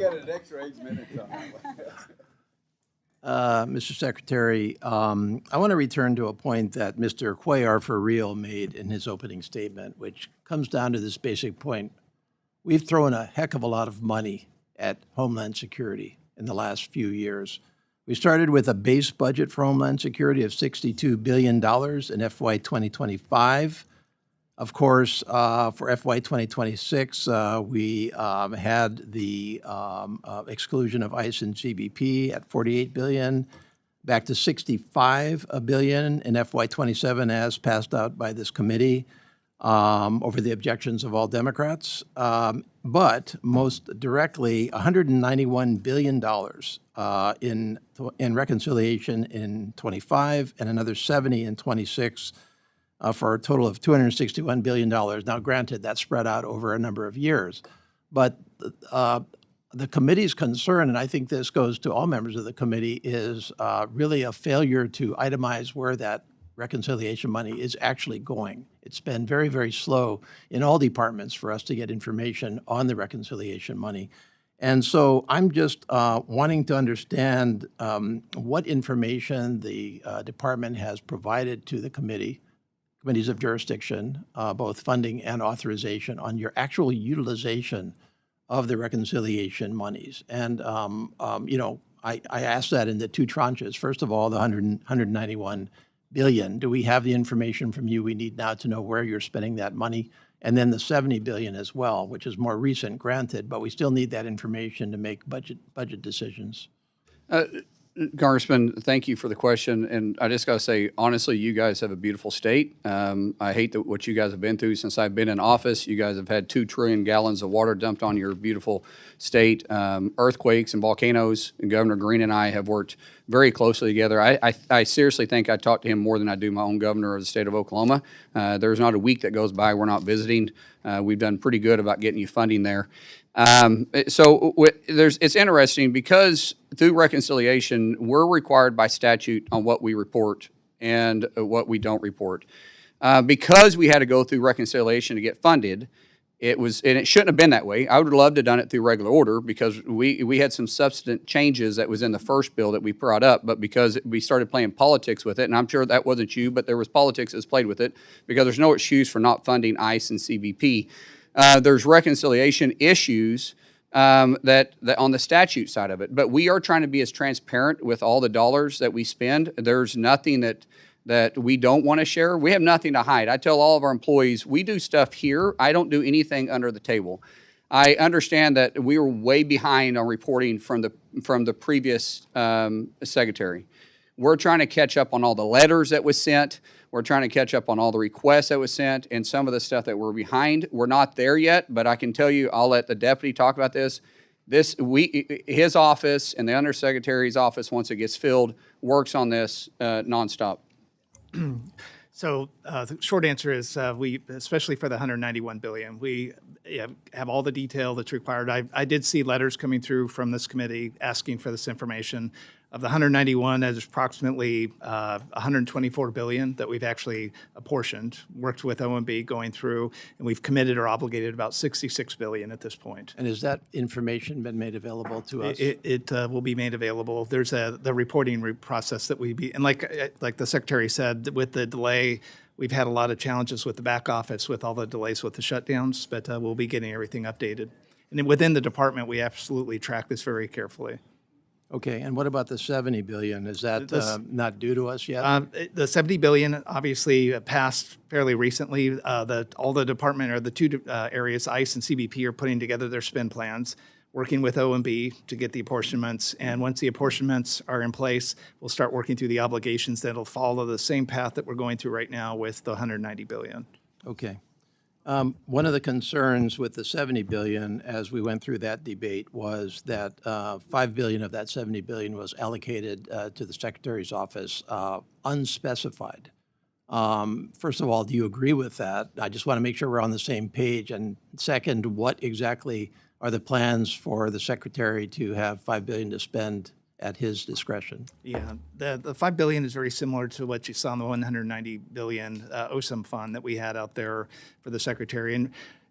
Got an extra 8 minutes on that one. Mr. Secretary, I want to return to a point that Mr. Cuellar for real made in his opening statement, which comes down to this basic point. We've thrown a heck of a lot of money at Homeland Security in the last few years. We started with a base budget for Homeland Security of $62 billion in FY 2025. Of course, for FY 2026, we had the exclusion of ICE and CBP at $48 billion, back to $65 billion in FY 27 as passed out by this committee over the objections of all Democrats. But most directly, $191 billion in reconciliation in 25 and another 70 in 26. For a total of $261 billion. Now, granted, that's spread out over a number of years. But the committee's concern, and I think this goes to all members of the committee, is really a failure to itemize where that reconciliation money is actually going. It's been very, very slow in all departments for us to get information on the reconciliation money. And so I'm just wanting to understand what information the department has provided to the committees of jurisdiction, both funding and authorization, on your actual utilization of the reconciliation monies. And, I asked that in the two tranches. First of all, the 191 billion. Do we have the information from you we need now to know where you're spending that money? And then the 70 billion as well, which is more recent, granted, but we still need that information to make budget decisions. Congressman, thank you for the question. And I just got to say, honestly, you guys have a beautiful state. I hate what you guys have been through since I've been in office. You guys have had 2 trillion gallons of water dumped on your beautiful state. Earthquakes and volcanoes. And Governor Green and I have worked very closely together. I seriously think I talk to him more than I do my own governor of the state of Oklahoma. There's not a week that goes by we're not visiting. We've done pretty good about getting you funding there. It's interesting because through reconciliation, we're required by statute on what we report and what we don't report. Because we had to go through reconciliation to get funded, and it shouldn't have been that way. I would have loved to have done it through regular order because we had some substantive changes that was in the first bill that we brought up, but because we started playing politics with it, and I'm sure that wasn't you, but there was politics that's played with it because there's no excuse for not funding ICE and CBP. There's reconciliation issues that on the statute side of it, but we are trying to be as transparent with all the dollars that we spend. There's nothing that we don't want to share. We have nothing to hide. I tell all of our employees, we do stuff here. I don't do anything under the table. I understand that we were way behind on reporting from the previous secretary. We're trying to catch up on all the letters that was sent. We're trying to catch up on all the requests that was sent and some of the stuff that we're behind. We're not there yet, but I can tell you, I'll let the deputy talk about this. His office and the undersecretary's office, once it gets filled, works on this nonstop. So the short answer is we, especially for the 191 billion, we have all the detail that's required. I did see letters coming through from this committee asking for this information. Of the 191, there's approximately 124 billion that we've actually apportioned, worked with OMB going through, and we've committed or obligated about 66 billion at this point. And has that information been made available to us? It will be made available. There's the reporting process that and like the secretary said, with the delay, we've had a lot of challenges with the back office with all the delays with the shutdowns, but we'll be getting everything updated. And then within the department, we absolutely track this very carefully. Okay, and what about the 70 billion? Is that not due to us yet? The 70 billion obviously passed fairly recently. All the department or the two areas, ICE and CBP, are putting together their spend plans, working with OMB to get the apportionments. And once the apportionments are in place, we'll start working through the obligations that'll follow the same path that we're going through right now with the 190 billion. Okay. One of the concerns with the 70 billion as we went through that debate was that 5 billion of that 70 billion was allocated to the Secretary's office unspecified. First of all, do you agree with that? I just want to make sure we're on the same page. And second, what exactly are the plans for the Secretary to have 5 billion to spend at his discretion? Yeah, the 5 billion is very similar to what you saw in the 190 billion OSAM fund that we had out there for the Secretary. And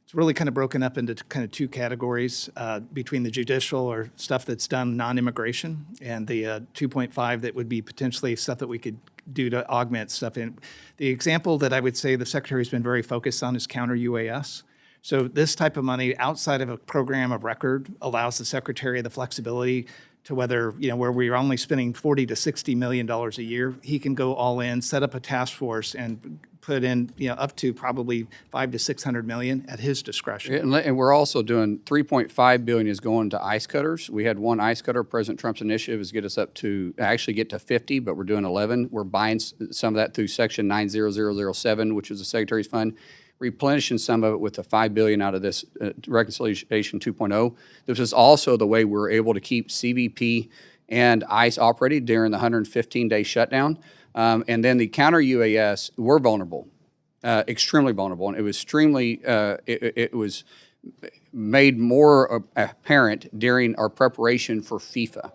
It's really kind of broken up into kind of two categories between the judicial or stuff that's done non-immigration and the 2.5 that would be potentially stuff that we could do to augment stuff. And the example that I would say the Secretary's been very focused on is counter UAS. So this type of money outside of a program of record allows the Secretary the flexibility to whether, where we're only spending $40 to $60 million a year, he can go all in, set up a task force and put in, up to probably $500 to $600 million at his discretion. And we're also doing $3.5 billion is going to ice cutters. We had one ice cutter. President Trump's initiative is get us up to actually get to 50, but we're doing 11. We're buying some of that through Section 90007, which is the Secretary's fund, replenishing some of it with the $5 billion out of this Reconciliation 2.0. This is also the way we're able to keep CBP and ICE operating during the 115-day shutdown. And then the counter UAS, we're vulnerable, extremely vulnerable, and it was it was made more apparent during our preparation for FIFA.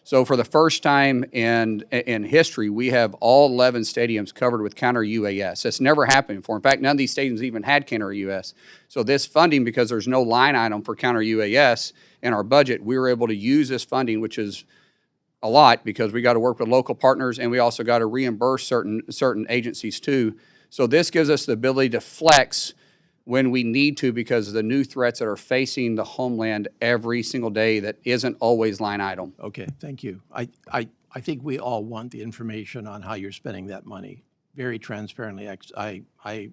So for the first time in history, we have all 11 stadiums covered with counter UAS. That's never happened before. In fact, none of these stadiums even had counter UAS. So this funding, because there's no line item for counter UAS in our budget, we were able to use this funding, which is a lot because we got to work with local partners and we also got to reimburse certain agencies too. So this gives us the ability to flex when we need to because of the new threats that are facing the homeland every single day that isn't always line item. Okay, thank you. I think we all want the information on how you're spending that money very transparently. I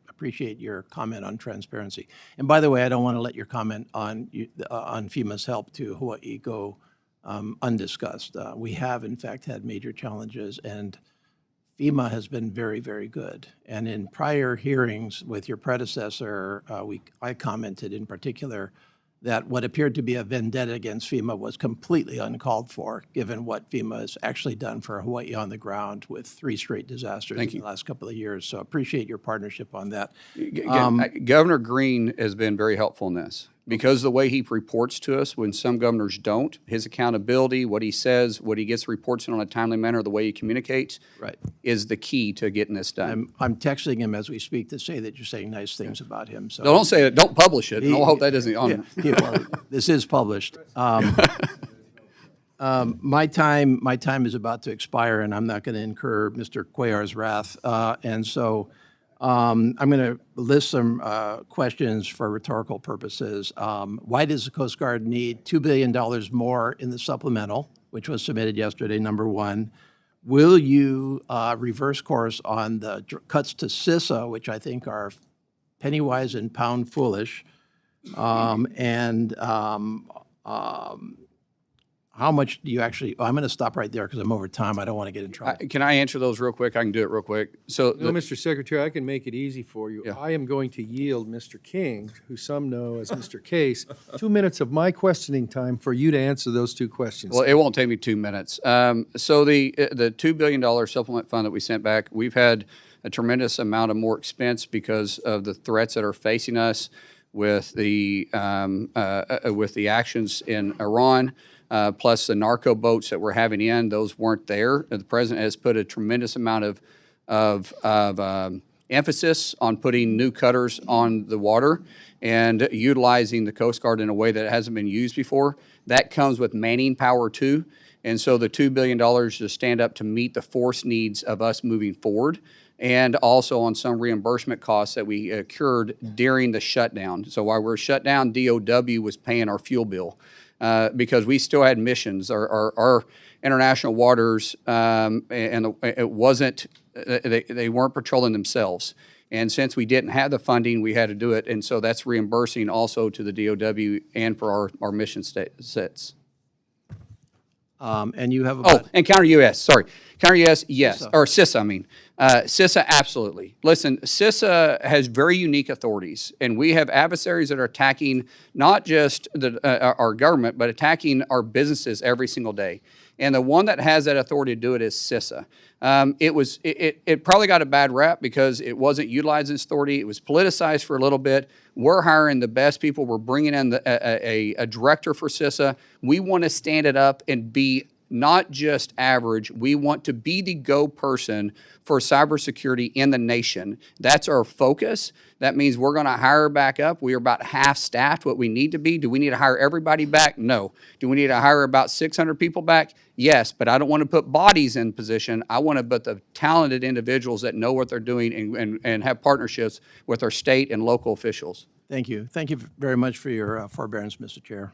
appreciate your comment on transparency. And by the way, I don't want to let your comment on FEMA's help to Hawaii go undiscussed. We have, in fact, had major challenges, and FEMA has been very, very good. And in prior hearings with your predecessor, I commented in particular that what appeared to be a vendetta against FEMA was completely uncalled for, given what FEMA has actually done for Hawaii on the ground with 3 straight disasters in the last couple of years. So appreciate your partnership on that. Governor Green has been very helpful in this because the way he reports to us when some governors don't, his accountability, what he says, what he gets reports in on a timely manner, the way he communicates is the key to getting this done. I'm texting him as we speak to say that you're saying nice things about him. So No, don't say it. Don't publish it. I hope that isn't on. Well, this is published. My time is about to expire, and I'm not going to incur Mr. Cuellar's wrath. And so I'm going to list some questions for rhetorical purposes. Why does the Coast Guard need $2 billion more in the supplemental, which was submitted yesterday, number one? Will you reverse course on the cuts to CISA, which I think are penny wise and pound foolish? How much do you actually, I'm going to stop right there because I'm over time. I don't want to get in trouble. Can I answer those real quick? I can do it real quick. So, No, Mr. Secretary, I can make it easy for you. I am going to yield Mr. King, who some know as Mr. Case, 2 minutes of my questioning time for you to answer those 2 questions. well, it won't take me 2 minutes. So the $2 billion supplement fund that we sent back, we've had a tremendous amount of more expense because of the threats that are facing us with the actions in Iran. Plus the narco boats that we're having in, those weren't there. The president has put a tremendous amount of emphasis on putting new cutters on the water and utilizing the Coast Guard in a way that hasn't been used before. That comes with manning power too. And so the $2 billion to stand up to meet the force needs of us moving forward, and also on some reimbursement costs that we incurred during the shutdown. So while we were shut down, DOW was paying our fuel bill. Because we still had missions. Our international waters, it wasn't, they weren't patrolling themselves. And since we didn't have the funding, we had to do it. And so that's reimbursing also to the DOW and for our mission sets. And you have And counter UAS, sorry. Counter UAS, yes. CISA. Or CISA, I mean. CISA, absolutely. Listen, CISA has very unique authorities, and we have adversaries that are attacking not just our government, but attacking our businesses every single day. And the one that has that authority to do it is CISA. It probably got a bad rap because it wasn't utilizing its authority. It was politicized for a little bit. We're hiring the best people. We're bringing in a director for CISA. We want to stand it up and be not just average. We want to be the go person for cybersecurity in the nation. That's our focus. That means we're going to hire back up. We are about half staffed what we need to be. Do we need to hire everybody back? No. Do we need to hire about 600 people back? Yes, but I don't want to put bodies in position. I want to put the talented individuals that know what they're doing and have partnerships with our state and local officials. Thank you. Thank you very much for your forbearance, Mr. Chair.